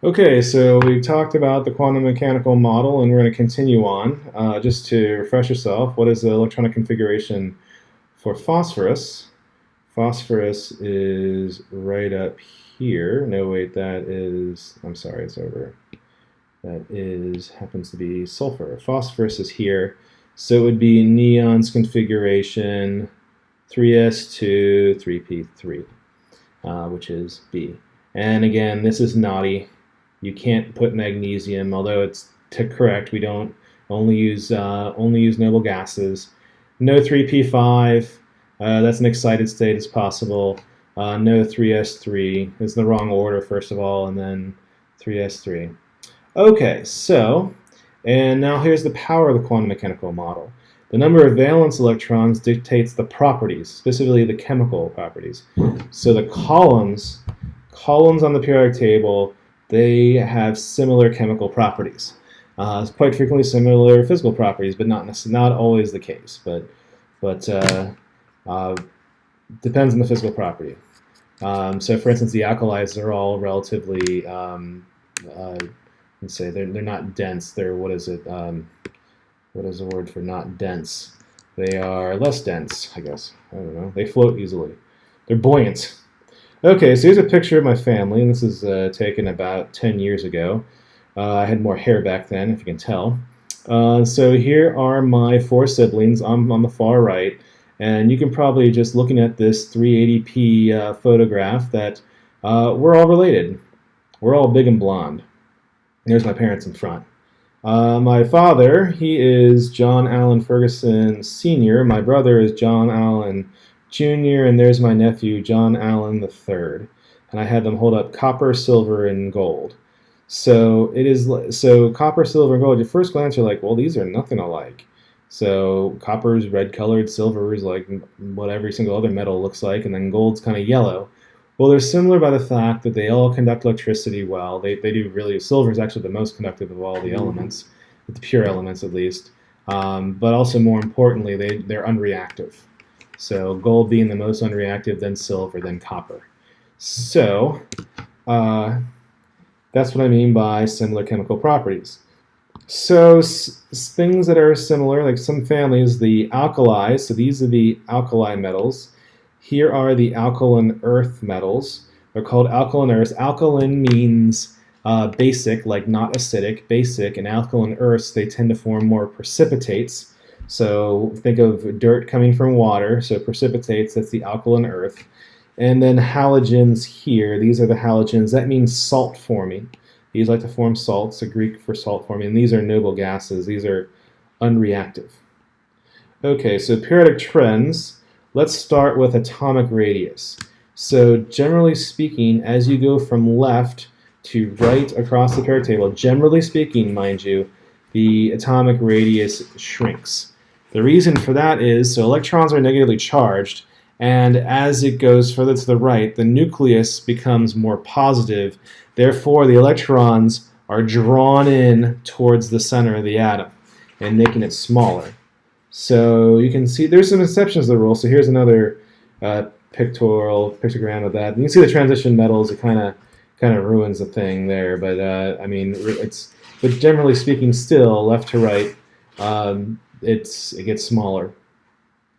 Okay, so we've talked about the quantum mechanical model, and we're going to continue on. Just to refresh yourself, what is the electronic configuration for phosphorus? Phosphorus is right up here. No, wait, that is, I'm sorry, it's over. That is, happens to be sulfur. Phosphorus is here. So it would be neon's configuration 3s2, 3p3, which is B. And again, this is naughty. You can't put magnesium, although it's correct. We don't only use noble gases. No 3p5. That's an excited state as possible. No 3s3 is the wrong order first of all, and then 3s3. Okay, so and now here's the power of the quantum mechanical model. The number of valence electrons dictates the properties, specifically the chemical properties. So the columns on the periodic table, they have similar chemical properties. Quite frequently similar physical properties, but not always the case. But depends on the physical property. So for instance, the alkalis are all relatively, let's say they're not dense. They're what is it? What is the word for not dense? They are less dense, I guess. I don't know. They float easily. They're buoyant. Okay, so here's a picture of my family, and this is taken about 10 years ago. I had more hair back then, if you can tell. So here are my 4 siblings. I'm on the far right, and you can probably, just looking at this 380p photograph, that we're all related. We're all big and blonde. There's my parents in front. My father, he is John Allen Ferguson Sr. My brother is John Allen Jr., and there's my nephew, John Allen III. And I had them hold up copper, silver, and gold. So copper, silver, and gold, at first glance you're like, well, these are nothing alike. So copper is red colored, silver is like what every single other metal looks like, and then gold's kind of yellow. Well, they're similar by the fact that they all conduct electricity well. They do really. Silver is actually the most conductive of all the elements, the pure elements at least. But also more importantly, they're unreactive. So gold being the most unreactive, then silver, then copper. So that's what I mean by similar chemical properties. So things that are similar, like some families, the alkalis, so these are the alkali metals. Here are the alkaline earth metals. They're called alkaline earths. Alkaline means basic, like not acidic, basic, and alkaline earths, they tend to form more precipitates. So think of dirt coming from water, so precipitates, that's the alkaline earth. And then halogens here, these are the halogens. That means salt forming. These like to form salts, so Greek for salt forming. And these are noble gases. These are unreactive. Okay, so periodic trends. Let's start with atomic radius. So generally speaking, as you go from left to right across the periodic table, generally speaking, mind you, the atomic radius shrinks. The reason for that is, so electrons are negatively charged, and as it goes further to the right, the nucleus becomes more positive. Therefore, the electrons are drawn in towards the center of the atom and making it smaller. So you can see there's some exceptions to the rule. So here's another pictogram of that. And you can see the transition metals. It kind of ruins the thing there. But I mean, but generally speaking, still left to right, it gets smaller.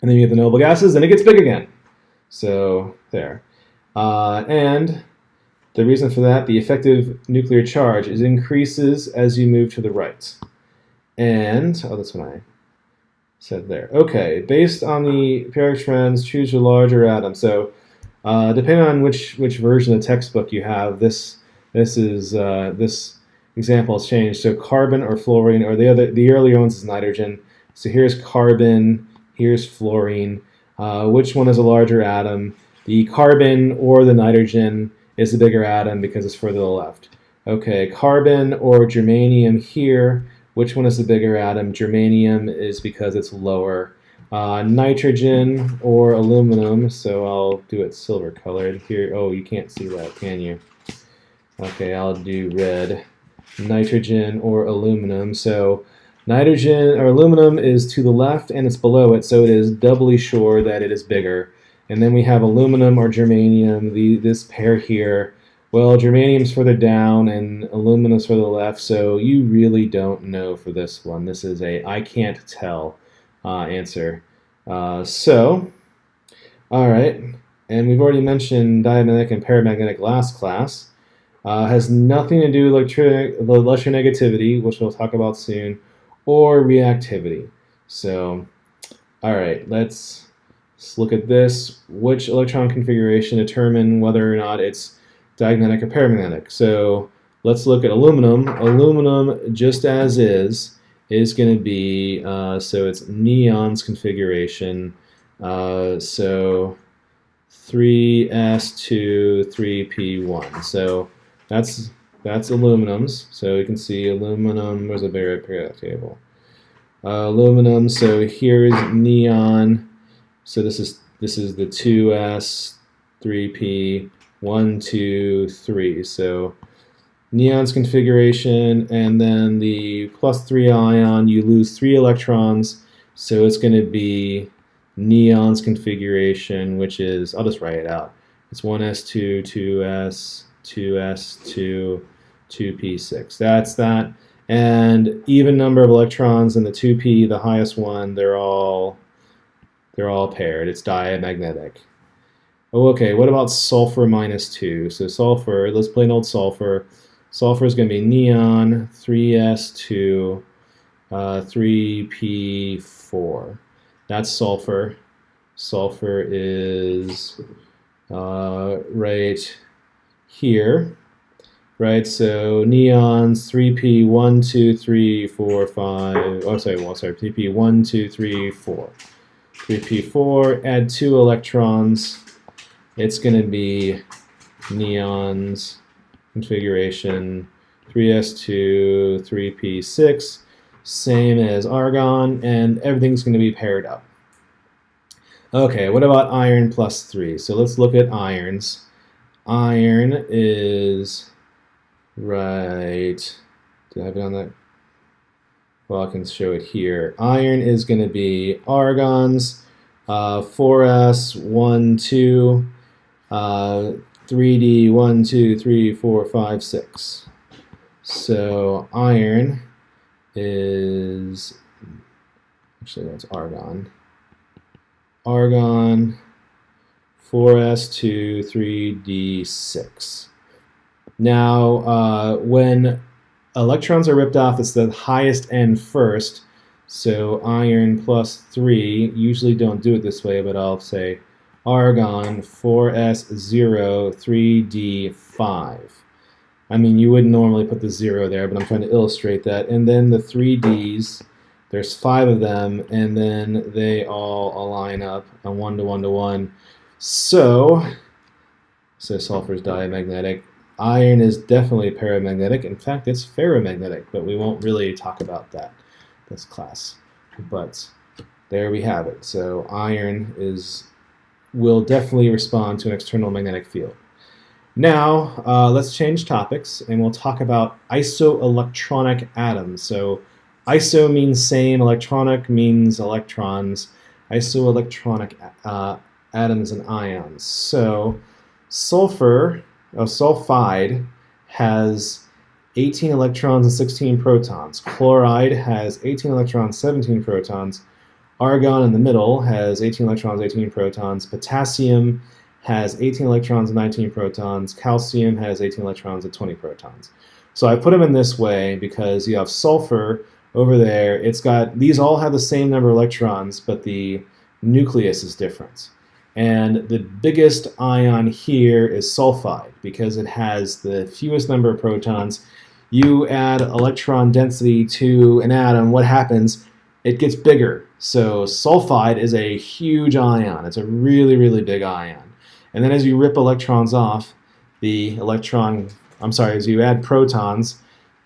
And then you get the noble gases, and it gets big again. So there. And the reason for that, the effective nuclear charge increases as you move to the right. And that's what I said there. Okay, based on the periodic trends, choose your larger atom. So depending on which version of the textbook you have, this example has changed. So carbon or fluorine, or the earlier ones is nitrogen. So here's carbon, here's fluorine. Which one is a larger atom? The carbon or the nitrogen is the bigger atom because it's further to the left. Okay, carbon or germanium here. Which one is the bigger atom? Germanium is because it's lower. Nitrogen or aluminum, so I'll do it silver colored here. Oh, you can't see that, can you? Okay, I'll do red. Nitrogen or aluminum. So nitrogen or aluminum is to the left and it's below it, so it is doubly sure that it is bigger. And then we have aluminum or germanium, this pair here, Well, germanium's further down and aluminum's further left, so you really don't know for this one. This is a I can't tell answer. All right, and we've already mentioned diamagnetic and paramagnetic last class. Has nothing to do with electronegativity, which we'll talk about soon, or reactivity. So, all right, let's look at this. Which electron configuration determine whether or not it's diamagnetic or paramagnetic? So let's look at aluminum. Aluminum, just as is going to be, so it's neons configuration. So 3s2, 3p1. So that's aluminum's. So you can see aluminum. Where's the periodic table? Aluminum. So here's neon. So this is the 2s, 3p, 1, 2, 3. So neon's configuration, and then the +3 ion, you lose 3 electrons. So it's going to be neon's configuration, which is, I'll just write it out. It's 1s2, 2s, 2s2, 2p6. That's that. And even number of electrons in the 2p, the highest one, they're all paired. It's diamagnetic. Oh, okay, what about sulfur -2? So sulfur, let's play an old sulfur. Sulfur is going to be neon, 3s2, 3p4. That's sulfur. Sulfur is right here. Right, so neons, 3p, 1, 2, 3, 4, 5. Oh, sorry, 3p, 1, 2, 3, 4. 3p4, add 2 electrons. It's going to be neons configuration 3s2, 3p6, same as argon, and everything's going to be paired up. Okay, what about iron +3? So let's look at irons. Iron is right. Do I have it on that? Well, I can show it here. Iron is going to be argons, 4s, 1, 2, 3d, 1, 2, 3, 4, 5, 6. So iron is, actually that's argon. Argon, 4s2, 3d6. Now, when electrons are ripped off, it's the highest end first. So iron +3, usually don't do it this way, but I'll say argon 4s0, 3d5. I mean, you wouldn't normally put the 0 there, but I'm trying to illustrate that. And then the 3ds, there's 5 of them, and then they all align up on 1 to 1 to 1. So sulfur is diamagnetic. Iron is definitely paramagnetic. In fact, it's ferromagnetic, but we won't really talk about that this class. But there we have it. So iron will definitely respond to an external magnetic field. Now, let's change topics, and we'll talk about isoelectronic atoms. So iso means same, electronic means electrons. Isoelectronic atoms and ions. So sulfide has 18 electrons and 16 protons. Chloride has 18 electrons, 17 protons. Argon in the middle has 18 electrons, 18 protons. Potassium has 18 electrons and 19 protons. Calcium has 18 electrons and 20 protons. So I put them in this way because you have sulfur over there. These all have the same number of electrons, but the nucleus is different. And the biggest ion here is sulfide because it has the fewest number of protons. You add electron density to an atom, what happens? It gets bigger. So sulfide is a huge ion. It's a really, really big ion. And then as you rip electrons off, as you add protons,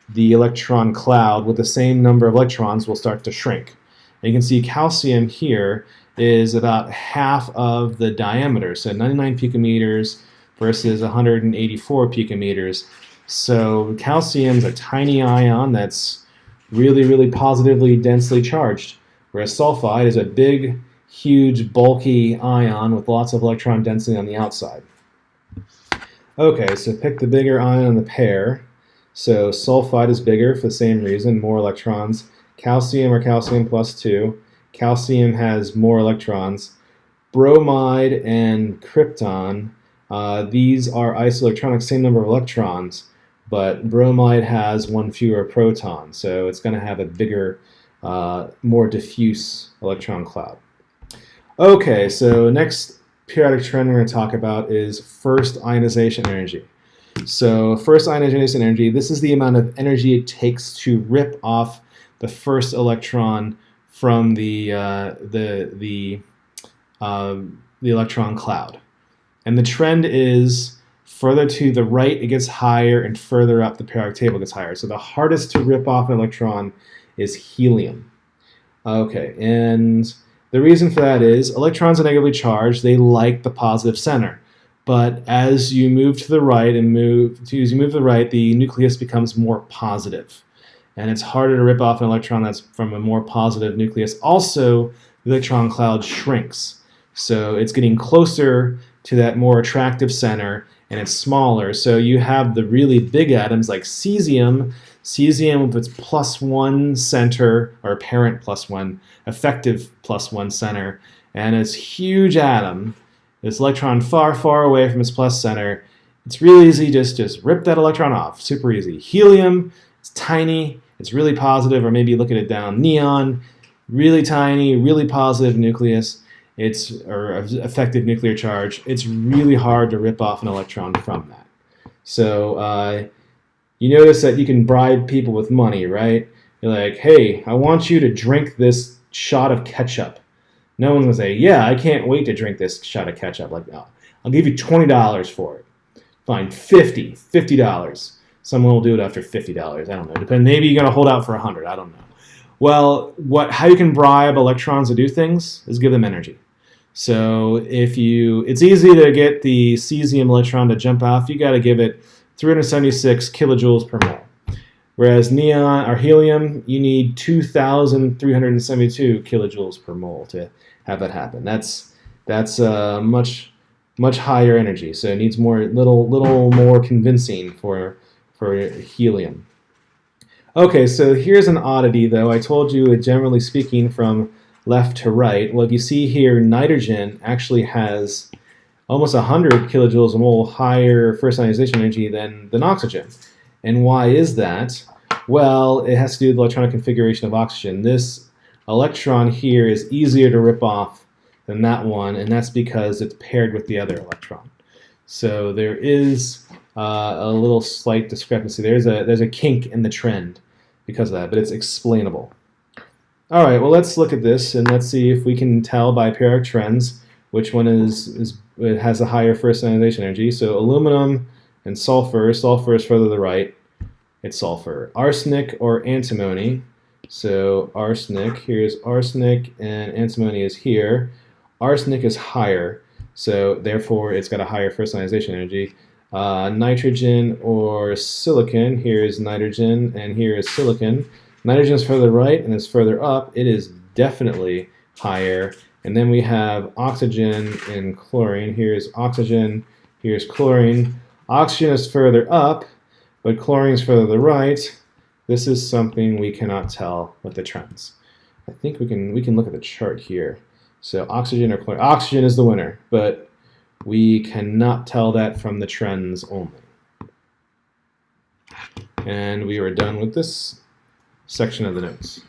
the electron cloud with the same number of electrons will start to shrink. And you can see calcium here is about half of the diameter, so 99 picometers versus 184 picometers. So calcium's a tiny ion that's really, really positively densely charged, whereas sulfide is a big, huge, bulky ion with lots of electron density on the outside. Okay, so pick the bigger ion in the pair. So sulfide is bigger for the same reason, more electrons. Calcium or calcium plus 2. Calcium has more electrons. Bromide and krypton, these are isoelectronic, same number of electrons, but bromide has one fewer proton, so it's going to have a bigger, more diffuse electron cloud. Okay, so next periodic trend we're going to talk about is first ionization energy. So first ionization energy, this is the amount of energy it takes to rip off the first electron from the electron cloud. And the trend is further to the right it gets higher, and further up the periodic table gets higher. So the hardest to rip off an electron is helium. Okay, and the reason for that is electrons are negatively charged. They like the positive center. But as you move to the right the nucleus becomes more positive. And it's harder to rip off an electron that's from a more positive nucleus. Also, the electron cloud shrinks. So it's getting closer to that more attractive center, and it's smaller. So you have the really big atoms like cesium. Cesium with its +1 center, or apparent +1, effective +1 center, and its huge atom, this electron far, far away from its plus center. It's really easy, just rip that electron off, super easy. Helium, it's tiny, it's really positive, or maybe look at it down. Neon, really tiny, really positive nucleus. Or effective nuclear charge. It's really hard to rip off an electron from that. So you notice that you can bribe people with money, right? You're like, hey, I want you to drink this shot of ketchup. No one's going to say, yeah, I can't wait to drink this shot of ketchup. Like, no, I'll give you $20 for it. Fine, $50. Someone will do it after $50. I don't know. Maybe you're going to hold out for $100. I don't know. Well, how you can bribe electrons to do things is give them energy. So it's easy to get the cesium electron to jump off. You got to give it 376 kilojoules per mole. Whereas neon or helium, you need 2,372 kilojoules per mole to have that happen. That's much higher energy. So it needs little more convincing for helium. Okay, so here's an oddity though. I told you, generally speaking, from left to right. Well, if you see here, nitrogen actually has almost 100 kilojoules a mole higher first ionization energy than oxygen. And why is that? Well, it has to do with the electronic configuration of oxygen. This electron here is easier to rip off than that one, and that's because it's paired with the other electron. So there is a little slight discrepancy. There's a kink in the trend because of that, but it's explainable. All right, well, let's look at this and let's see if we can tell by periodic trends which one it has a higher first ionization energy. So aluminum and sulfur. Sulfur is further to the right. It's sulfur. Arsenic or antimony. So arsenic, here's arsenic, and antimony is here. Arsenic is higher, so therefore it's got a higher first ionization energy. Nitrogen or silicon, here is nitrogen, and here is silicon. Nitrogen is further right and is further up. It is definitely higher. And then we have oxygen and chlorine. Here's oxygen, here's chlorine. Oxygen is further up, but chlorine is further to the right. This is something we cannot tell with the trends. I think we can look at the chart here. So oxygen or chlorine. Oxygen is the winner, but we cannot tell that from the trends only. And we are done with this section of the notes.